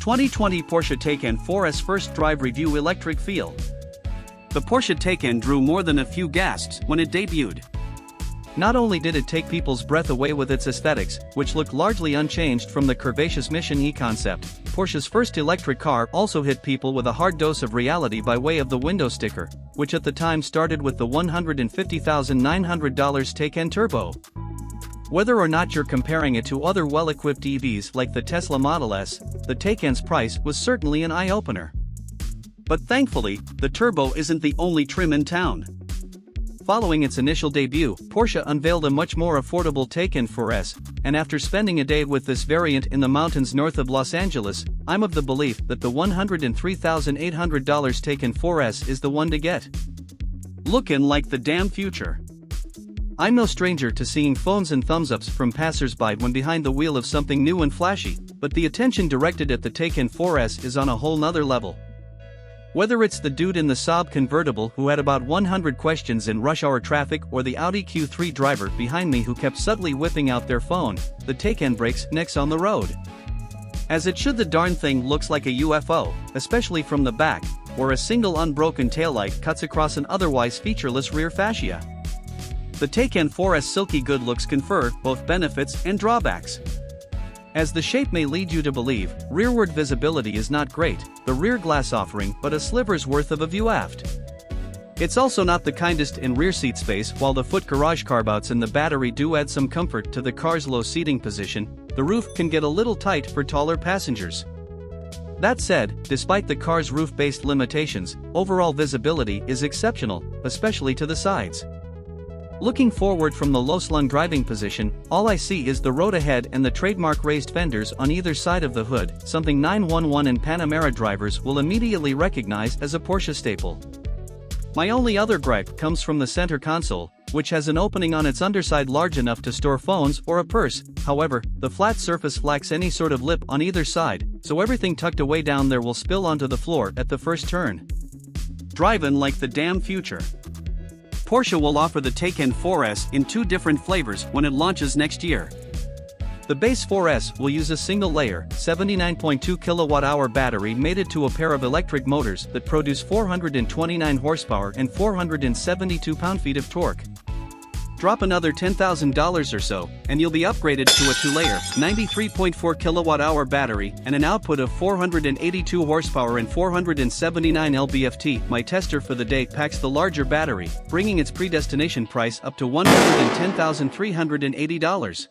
2020 Porsche Taycan 4S First Drive Review Electric Feel. The Porsche Taycan drew more than a few gasps when it debuted. Not only did it take people's breath away with its aesthetics, which looked largely unchanged from the curvaceous Mission E concept, Porsche's first electric car also hit people with a hard dose of reality by way of the window sticker, which at the time started with the $150,900 Taycan Turbo. Whether or not you're comparing it to other well-equipped EVs like the Tesla Model S, the Taycan's price was certainly an eye-opener. But thankfully, the Turbo isn't the only trim in town. Following its initial debut, Porsche unveiled a much more affordable Taycan 4S, and after spending a day with this variant in the mountains north of Los Angeles, I'm of the belief that the $103,800 Taycan 4S is the one to get. Looking like the damn future. I'm no stranger to seeing phones and thumbs-ups from passers-by when behind the wheel of something new and flashy, but the attention directed at the Taycan 4S is on a whole nother level. Whether it's the dude in the Saab convertible who had about 100 questions in rush hour traffic or the Audi Q3 driver behind me who kept subtly whipping out their phone, the Taycan breaks necks on the road. As it should. The darn thing looks like a UFO, especially from the back, where a single unbroken taillight cuts across an otherwise featureless rear fascia. The Taycan 4S silky good looks confer both benefits and drawbacks. As the shape may lead you to believe, rearward visibility is not great, the rear glass offering but a sliver's worth of a view aft. It's also not the kindest in rear seat space. While the foot garage carve-outs in the battery do add some comfort to the car's low seating position, the roof can get a little tight for taller passengers. That said, despite the car's roof-based limitations, overall visibility is exceptional, especially to the sides. Looking forward from the low-slung driving position, all I see is the road ahead and the trademark raised fenders on either side of the hood, something 911 and Panamera drivers will immediately recognize as a Porsche staple. My only other gripe comes from the center console, which has an opening on its underside large enough to store phones or a purse. However, the flat surface lacks any sort of lip on either side, so everything tucked away down there will spill onto the floor at the first turn. Drivin' like the damn future. Porsche will offer the Taycan 4S in two different flavors when it launches next year. The base 4S will use a single-layer, 79.2 kWh battery mated to a pair of electric motors that produce 429 horsepower and 472 pound-feet of torque. Drop another $10,000 or so, and you'll be upgraded to a two-layer, 93.4 kWh battery and an output of 482 horsepower and 479 lb-ft. My tester for the day packs the larger battery, bringing its predestination price up to $110,380.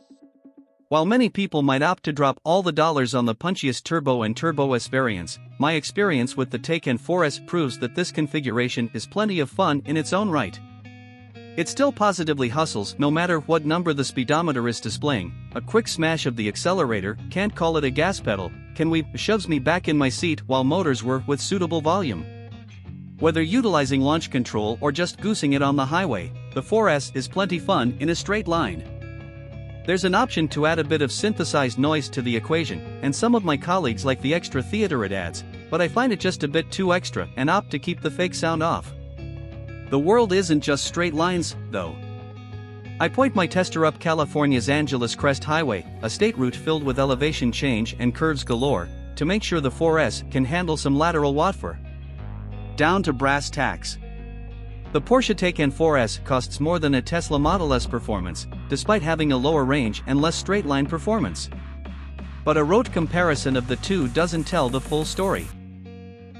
While many people might opt to drop all the dollars on the punchiest Turbo and Turbo S variants, my experience with the Taycan 4S proves that this configuration is plenty of fun in its own right. It still positively hustles no matter what number the speedometer is displaying. A quick smash of the accelerator, can't call it a gas pedal, shoves me back in my seat while motors whir with suitable volume. Whether utilizing launch control or just goosing it on the highway, the 4S is plenty fun in a straight line. There's an option to add a bit of synthesized noise to the equation, and some of my colleagues like the extra theater it adds, but I find it just a bit too extra and opt to keep the fake sound off. The world isn't just straight lines, though. I point my tester up California's Angeles Crest Highway, a state route filled with elevation change and curves galore, to make sure the 4S can handle some lateral watfor. Down to brass tacks. The Porsche Taycan 4S costs more than a Tesla Model S performance, despite having a lower range and less straight-line performance. But a rote comparison of the two doesn't tell the full story.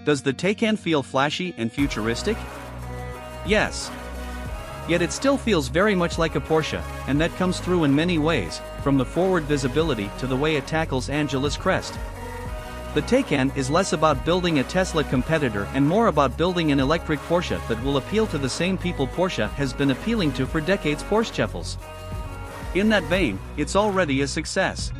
Does the Taycan feel flashy and futuristic? Yes. Yet it still feels very much like a Porsche, and that comes through in many ways, from the forward visibility to the way it tackles Angeles Crest. The Taycan is less about building a Tesla competitor and more about building an electric Porsche that will appeal to the same people Porsche has been appealing to for decades: Porsche-chephels. In that vein, it's already a success.